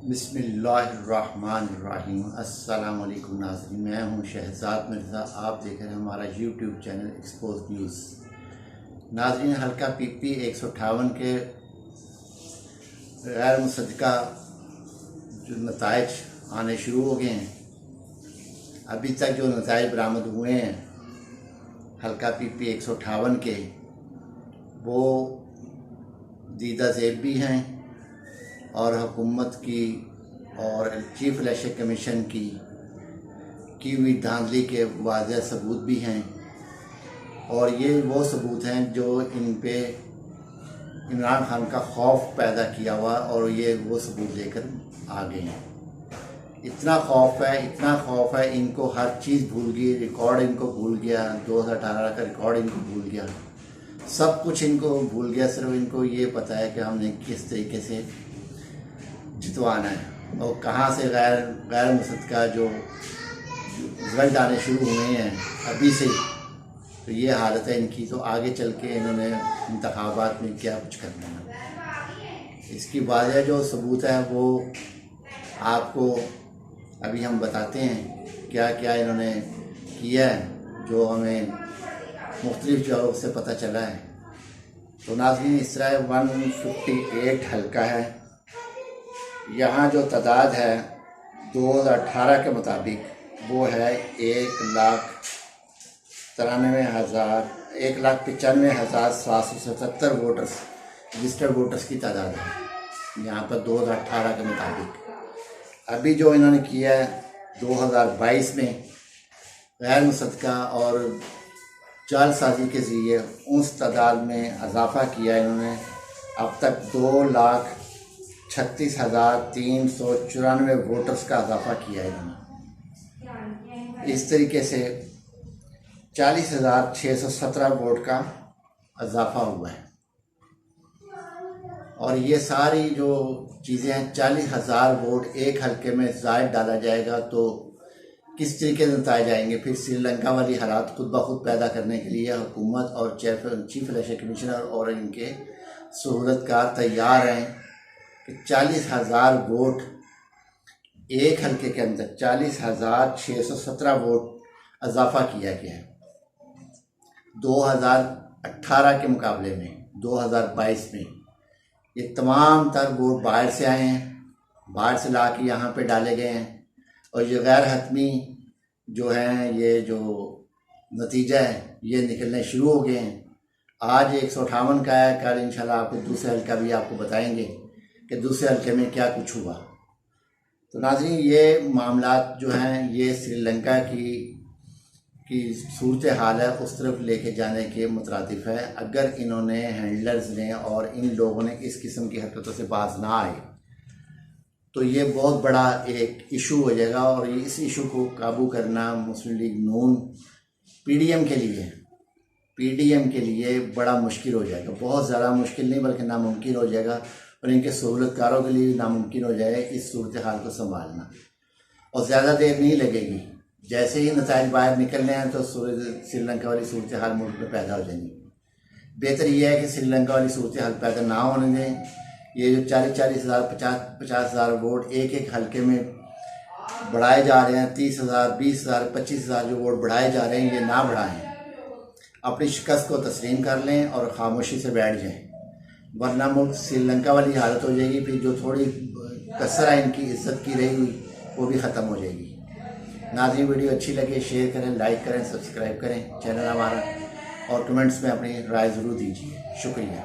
बिस्मिल्लाहिर्रहमानिर्रहीम। अस्सलाम वालेकुम नाज़रीन, मैं हूं शहजाद मिर्ज़ा। आप देख रहे हैं हमारा यूट्यूब चैनल एक्सपोज न्यूज़। नाज़रीन, हल्का PP 158 के गैर मुसद्दक़ा जो नताइज आने शुरू हो गए हैं, अभी तक जो नताइज बरामद हुए हैं हल्का PP 158 के, वो दीदा ज़ेब भी हैं और हुकूमत की और चीफ इलेक्शन कमीशन की हुई धांधली के वाज़ेह सबूत भी हैं। और ये वो सबूत हैं जो इन पे इमरान खान का खौफ पैदा किया हुआ, और ये वो सबूत लेकर आ गए हैं। इतना खौफ है इनको हर चीज़ भूल गई। रिकॉर्ड इनको भूल गया, 2018 का रिकॉर्ड इनको भूल गया, सब कुछ इनको भूल गया। सिर्फ इनको ये पता है कि हमने किस तरीके से जितवाना है और कहाँ से गैर मुसद्दक़ा जो रिजल्ट आने शुरू हुए हैं अभी से। तो ये हालत है इनकी। तो आगे चल के इन्होंने इंतखाबात में क्या कुछ करना है, इसकी वाज़ेह जो सबूत है वो आपको अभी हम बताते हैं क्या क्या इन्होंने किया है, जो हमें मुख्तलिफ जगहों से पता चला है। तो नाज़रीन, इस तरह 158 हल्का है। यहाँ जो तादाद है 2018 के मुताबिक वो है 1,95,777 वोटर्स, रजिस्टर्ड वोटर्स की तादाद है यहाँ पर 2018 के मुताबिक। अभी जो इन्होंने किया है 2022 में गैर मुसद्दक़ा और जालसाजी के ज़रिए उस तादाद में इजाफ़ा किया इन्होंने। अब तक 2,36,394 वोटर्स का इजाफ़ा किया है इन्होंने। इस तरीके से 40,617 वोट का इजाफ़ा हुआ है। और ये सारी जो चीज़ें हैं, 40,000 वोट एक हल्के में ज़ायद डाला जाएगा तो किस तरीके से नताइज आएंगे। फिर श्रीलंका वाली हालात खुद ब खुद पैदा करने के लिए हुकूमत और चीफ इलेक्शन कमिश्नर और इनके सहूलतकार तैयार हैं कि 40,000 वोट एक हल्के के अंदर 40,617 वोट इजाफ़ा किया गया है 2018 के मुकाबले में। 2022 में ये तमाम तर वोट बाहर से आए हैं, बाहर से ला के यहाँ पे डाले गए हैं। और ये गैर हतमी जो हैं, ये जो नतीजा है ये निकलने शुरू हो गए हैं। आज 158 का है, कल इंशाल्लाह आपको दूसरे हल्का भी आपको बताएंगे कि दूसरे हल्के में क्या कुछ हुआ। तो नाज़रीन, ये मामलात जो हैं ये श्रीलंका की सूरत हाल है उस तरफ लेके जाने के मुतरादिफ है। अगर इन्होंने हैंडलर्स ने और इन लोगों ने इस किस्म की हरकतों से बाज ना आए तो ये बहुत बड़ा एक इशू हो जाएगा। और इस इशू को काबू करना मुस्लिम लीग नून PDM के लिए बड़ा मुश्किल हो जाएगा। बहुत ज़्यादा मुश्किल नहीं बल्कि नामुमकिन हो जाएगा, और इनके सहूलतकारों के लिए नामुमकिन हो जाएगा इस सूरत हाल को संभालना। और ज़्यादा देर नहीं लगेगी, जैसे ही नताइज बाहर निकलने हैं तो श्रीलंका वाली सूरत हाल मुल्क में पैदा हो जाएंगी। बेहतर यह है कि श्रीलंका वाली सूरत हाल पैदा ना होने दें। ये जो 40,000 50,000 वोट एक हल्के में बढ़ाए जा रहे हैं, 30,000 20,000 25,000 जो वोट बढ़ाए जा रहे हैं, ये ना बढ़ाएं। अपनी शिकस्त को तस्लीम कर लें और ख़ामोशी से बैठ जाएं, वरना मुल्क श्रीलंका वाली हालत हो जाएगी। फिर जो थोड़ी कसर है इनकी इज्जत की रही हुई वो भी ख़त्म हो जाएगी। नाज़रीन, वीडियो अच्छी लगे शेयर करें, लाइक करें, सब्सक्राइब करें चैनल हमारा, और कमेंट्स में अपनी राय ज़रूर दीजिए। शुक्रिया।